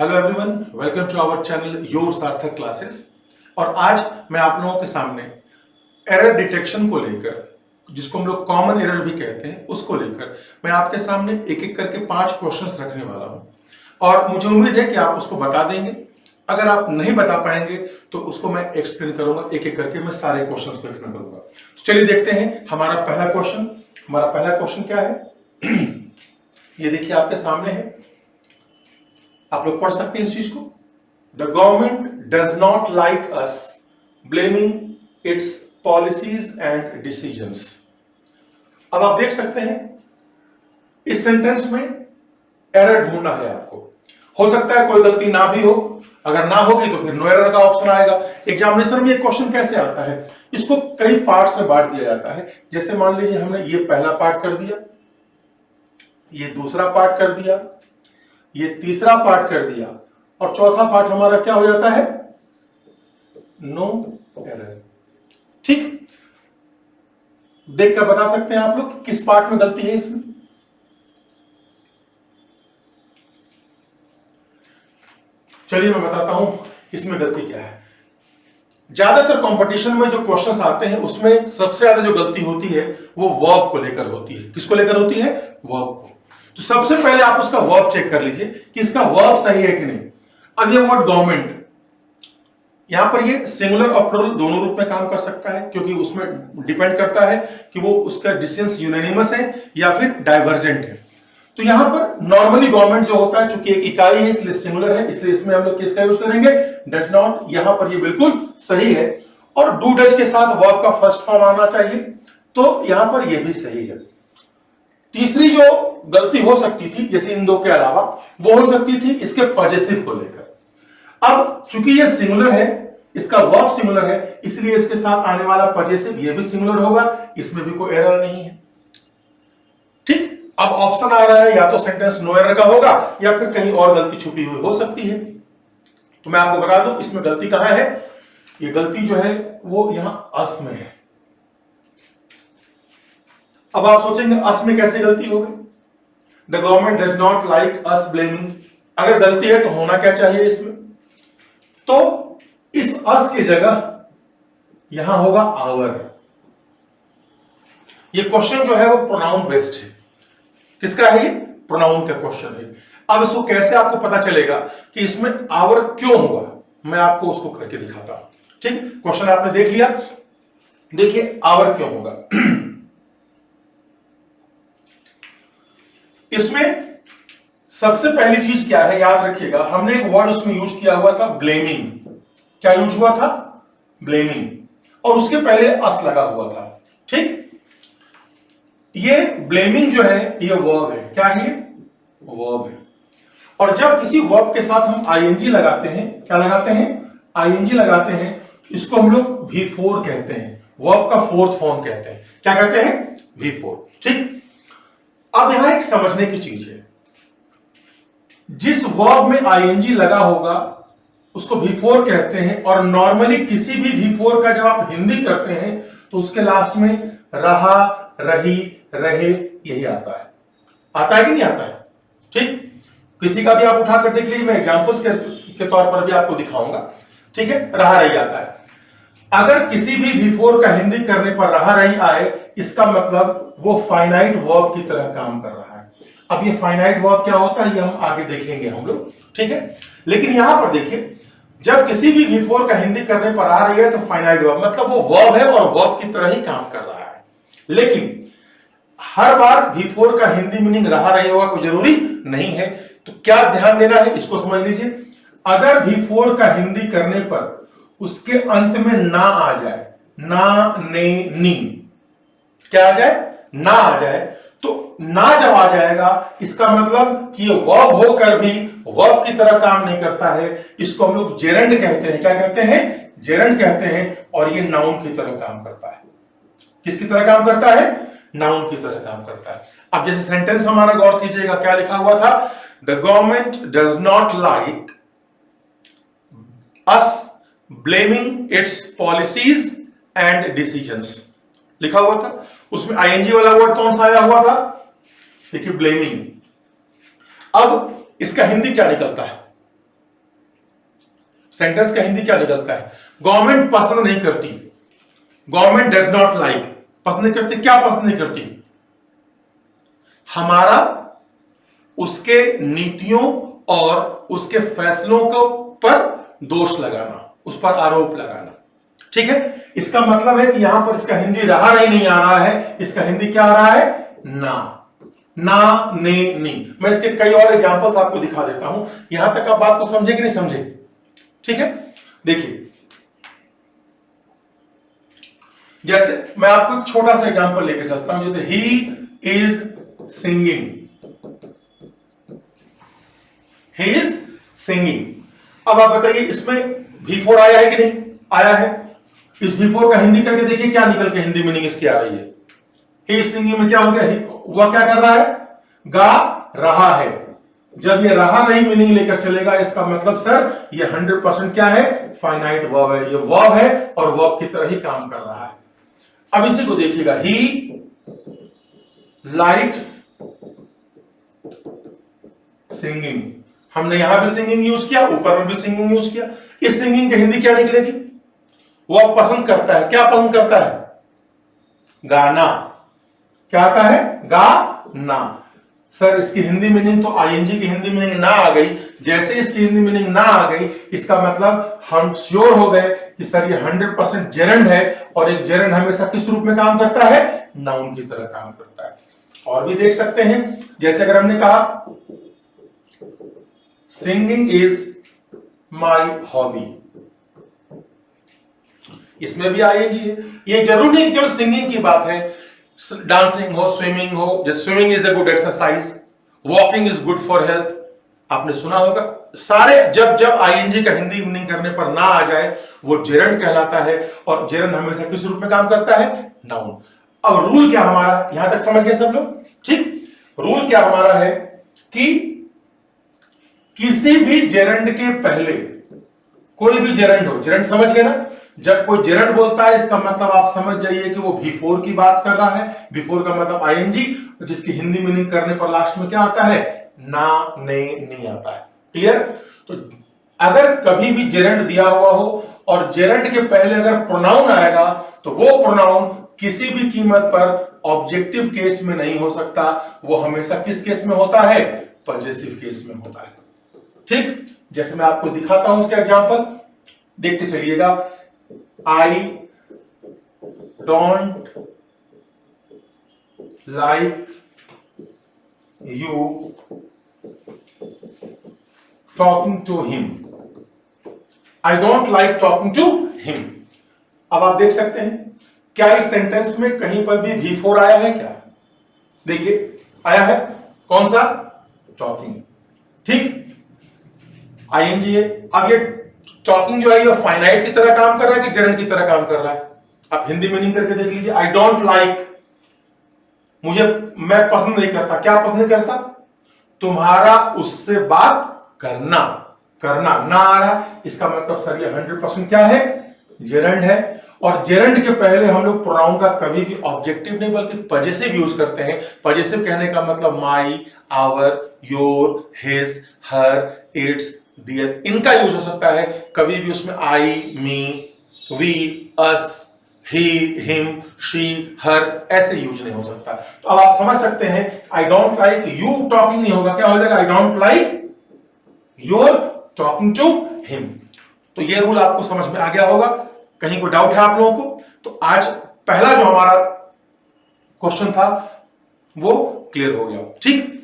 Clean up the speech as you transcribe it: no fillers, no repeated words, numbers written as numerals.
Hello everyone, welcome to our channel your Sarthak classes. और आज मैं आप लोगों के सामने एरर डिटेक्शन को लेकर, जिसको हम लोग कॉमन एरर भी कहते हैं, उसको लेकर मैं आपके सामने एक एक करके 5 क्वेश्चंस रखने वाला हूं और मुझे उम्मीद है कि आप उसको बता देंगे। अगर आप नहीं बता पाएंगे तो उसको मैं एक्सप्लेन करूंगा, एक एक करके मैं सारे क्वेश्चंस को एक्सप्लेन करूंगा। तो चलिए देखते हैं हमारा पहला क्वेश्चन क्या है। ये देखिए आपके सामने है, आप लोग पढ़ सकते हैं इस चीज को। The government does not like us blaming it's policies and decisions. अब आप देख सकते हैं इस सेंटेंस में एरर ढूंढना है आपको। हो सकता है कोई गलती ना भी हो, अगर ना होगी तो फिर नो एरर का ऑप्शन आएगा। एग्जामिनेशन में ये क्वेश्चन कैसे आता है, इसको कई पार्ट्स में बांट दिया जाता है। जैसे मान लीजिए हमने ये पहला पार्ट कर दिया, ये दूसरा पार्ट कर दिया, ये तीसरा पार्ट कर दिया और चौथा पार्ट हमारा क्या हो जाता है, नो एरर। ठीक, देखकर बता सकते हैं आप लोग किस पार्ट में गलती है इसमें। चलिए मैं बताता हूं इसमें गलती क्या है। ज्यादातर कंपटीशन में जो क्वेश्चंस आते हैं उसमें सबसे ज्यादा जो गलती होती है वो वर्ब को लेकर होती है। किसको लेकर होती है? वर्ब को। तो सबसे पहले आप उसका वर्ब चेक कर लीजिए कि इसका वर्ब सही है कि नहीं। अब ये वर्ड गवर्नमेंट, यहां पर ये सिंगुलर और प्लूरल दोनों रूप में काम कर सकता है, क्योंकि उसमें डिपेंड करता है कि वो उसका डिसीजंस यूनानिमस है या फिर डाइवर्जेंट है। तो यहां पर नॉर्मली गवर्नमेंट जो होता है, चूंकि एक इकाई है इसलिए सिंगुलर है, इसलिए इसमें हम लोग किसका यूज करेंगे? Does not. यहां पर ये बिल्कुल सही है। और डू डज के साथ वर्ब का फर्स्ट फॉर्म आना चाहिए, तो यहां पर ये भी सही है। तीसरी जो गलती हो सकती थी, जैसे इन दो के अलावा, वो हो सकती थी इसके पॉजेसिव को लेकर। अब चूंकि ये सिंगुलर है, इसका वर्ब सिंगुलर है, इसलिए इसके साथ आने वाला पॉजेसिव ये भी सिंगुलर होगा, इसमें भी कोई एरर नहीं है। ठीक, अब ऑप्शन आ रहा है या तो सेंटेंस नो एरर का होगा या फिर कहीं और गलती छुपी हुई हो सकती है। तो मैं आपको बता दूं इसमें गलती कहां है। ये गलती जो है वो यहां अस में है। अब आप सोचेंगे अस में कैसे गलती हो गई? The government does not like us blaming. अगर गलती है तो होना क्या चाहिए इसमें? तो इस अस की जगह यहां होगा आवर। ये क्वेश्चन जो है वो प्रोनाउन बेस्ड है। किसका है ये? प्रोनाउन का क्वेश्चन है। अब इसको कैसे आपको पता चलेगा कि इसमें आवर क्यों होगा, मैं आपको उसको करके दिखाता हूं। ठीक, क्वेश्चन आपने देख लिया, देखिए आवर क्यों होगा। इसमें सबसे पहली चीज क्या है, याद रखिएगा, हमने एक वर्ड उसमें यूज किया हुआ था ब्लेमिंग। क्या यूज हुआ था? ब्लेमिंग। और उसके पहले अस लगा हुआ था। ठीक, ये ब्लेमिंग जो है ये वर्ब है। क्या है? वर्ब है। और जब किसी वर्ब के साथ हम आईएनजी लगाते हैं, क्या लगाते हैं? आईएनजी लगाते हैं, इसको हम लोग V4 कहते हैं। वर्ब का फोर्थ फॉर्म कहते हैं। क्या कहते हैं? V4। ठीक, अब यहां एक समझने की चीज है, जिस वर्ब में आईएनजी लगा होगा उसको V4 कहते हैं। और नॉर्मली किसी भी V4 का जब आप हिंदी करते हैं तो उसके लास्ट में रहा, रही, रहे यही आता है। आता है कि नहीं आता है? ठीक, किसी का भी आप उठाकर देख लीजिए, मैं एग्जांपल्स के तौर पर भी आपको दिखाऊंगा। ठीक है, रहा रही आता है। अगर किसी भी V4 का हिंदी करने पर रहा रही आए, इसका मतलब वो फाइनाइट वर्ब की तरह काम कर रहा है। अब ये फाइनाइट वर्ब क्या होता है ये हम आगे देखेंगे हम लोग। ठीक है, लेकिन यहां पर देखिए, जब किसी भी V4 का हिंदी करने पर आ रही है तो फाइनाइट वर्ब मतलब वो वर्ब है और वर्ब की तरह ही काम कर रहा है। लेकिन हर बार V4 का हिंदी मीनिंग रहा रही होगा कोई जरूरी नहीं है। तो क्या ध्यान देना है इसको समझ लीजिए। अगर V4 का हिंदी करने पर उसके अंत में ना आ जाए, ना, ने, नी, क्या आ जाए? ना आ जाए, तो ना जब आ जाएगा इसका मतलब कि ये वर्ब होकर भी वर्ब की तरह काम नहीं करता है। इसको हम लोग जेरेंड कहते हैं। क्या कहते हैं? जेरेंड कहते हैं। और ये नाउन की तरह काम करता है। किसकी तरह काम करता है? नाउन की तरह काम करता है। अब जैसे सेंटेंस हमारा गौर कीजिएगा, क्या लिखा हुआ था? The government does not like us blaming it's policies and decisions लिखा हुआ था। उसमें आईएनजी वाला वर्ड कौन सा आया हुआ था? देखिए, ब्लेमिंग। अब इसका हिंदी क्या निकलता है? सेंटेंस का हिंदी क्या निकलता है? गवर्नमेंट पसंद नहीं करती, गवर्नमेंट डज नॉट लाइक, पसंद नहीं करती, क्या पसंद नहीं करती? हमारा उसके नीतियों और उसके फैसलों को पर दोष लगाना, उस पर आरोप लगाना। ठीक है, इसका मतलब है कि यहां पर इसका हिंदी रहा नहीं आ रहा है, इसका हिंदी क्या आ रहा है? ना, ना, ने, नी। मैं इसके कई और एग्जांपल्स आपको दिखा देता हूं, यहां तक आप बात को समझे कि नहीं समझे? ठीक है, देखिए, जैसे मैं आपको एक छोटा सा एग्जांपल लेकर चलता हूं, जैसे he is singing, he is singing. अब आप बताइए इसमें V4 आया है कि नहीं आया है? इस V4 का हिंदी करके देखिए क्या निकल के हिंदी मीनिंग इसकी आ रही है। ही इज सिंगिंग में क्या हो गया? वह क्या कर रहा है? गा रहा है। जब ये रहा नहीं मीनिंग लेकर चलेगा, इसका मतलब सर ये 100% क्या है? फाइनाइट वर्ब है। ये वर्ब है और वर्ब की तरह ही काम कर रहा है। अब इसी को देखिएगा, ही लाइक्स सिंगिंग। हमने यहां भी सिंगिंग यूज किया, ऊपर में भी सिंगिंग यूज किया। इस सिंगिंग की हिंदी क्या निकलेगी? वह पसंद करता है। क्या पसंद करता है? गाना। क्या आता है? गाना। सर इसकी हिंदी मीनिंग तो आईएनजी की हिंदी मीनिंग ना आ गई। जैसे इसकी हिंदी मीनिंग ना आ गई, इसका मतलब हम श्योर हो गए कि सर ये 100% जेरेंड है, और एक जेरेंड हमेशा किस रूप में काम करता है? नाउन की तरह काम करता है। और भी देख सकते हैं, जैसे अगर हमने कहा सिंगिंग इज माई हॉबी, इसमें भी आईएनजी है। ये जरूर नहीं केवल सिंगिंग की बात है, डांसिंग हो, स्विमिंग हो। जैसे swimming is a good exercise, walking is good for health, आपने सुना होगा। सारे जब आईएनजी का हिंदी मीनिंग करने पर ना आ जाए, वो जेरेंड कहलाता है, और जेरेंड हमेशा किस रूप में काम करता है? नाउन। अब रूल क्या हमारा, यहां तक समझ गए सब लोग? ठीक, रूल क्या हमारा है कि किसी भी जेरेंड के पहले, कोई भी जेरेंड हो, जेरेंड समझ गए ना? जब कोई जेरेंड बोलता है, इसका मतलब आप समझ जाइए कि वो V4 की बात कर रहा है। V4 का मतलब आईएनजी, जिसकी हिंदी मीनिंग करने पर लास्ट में क्या आता है? ना, ने, नहीं आता है। क्लियर? तो अगर कभी भी जेरेंड दिया हुआ हो और जेरेंड के पहले अगर प्रोनाउन आएगा, तो वो प्रोनाउन किसी भी कीमत पर ऑब्जेक्टिव केस में नहीं हो सकता। वो हमेशा किस केस में होता है? पॉजेसिव केस में होता है। ठीक, जैसे मैं आपको दिखाता हूं इसका एग्जांपल, देखते चलिएगा। I don't like you talking to him, I don't like talking to him. अब आप देख सकते हैं, क्या इस सेंटेंस में कहीं पर भी V4 आया है? क्या देखिए, आया है। कौन सा? टॉकिंग। ठीक, आईएनजी है। अब ये टॉकिंग जो है, ये फाइनाइट की तरह काम कर रहा है कि जेरेंड की तरह काम कर रहा है? आप हिंदी मीनिंग करके देख लीजिए। आई डोंट लाइक, मुझे, मैं पसंद नहीं करता। क्या पसंद नहीं करता? तुम्हारा उससे बात करना, करना ना आ रहा। इसका मतलब सर ये 100% क्या है? जेरेंड है। और जेरेंड के पहले हम लोग प्रोनाउन का कभी भी ऑब्जेक्टिव नहीं बल्कि पजेसिव यूज करते हैं। पजेसिव कहने का मतलब my, our, your, his, her, its, their, इनका यूज हो सकता है। कभी भी उसमें I, me, we, us, he, him, she, her ऐसे यूज नहीं हो सकता। तो अब आप समझ सकते हैं, I don't like you talking नहीं होगा, क्या हो जाएगा? I don't like your talking to him. तो ये रूल आपको समझ में आ गया होगा। कहीं कोई डाउट है आप लोगों को? तो आज पहला जो हमारा क्वेश्चन था वो क्लियर हो गया। ठीक।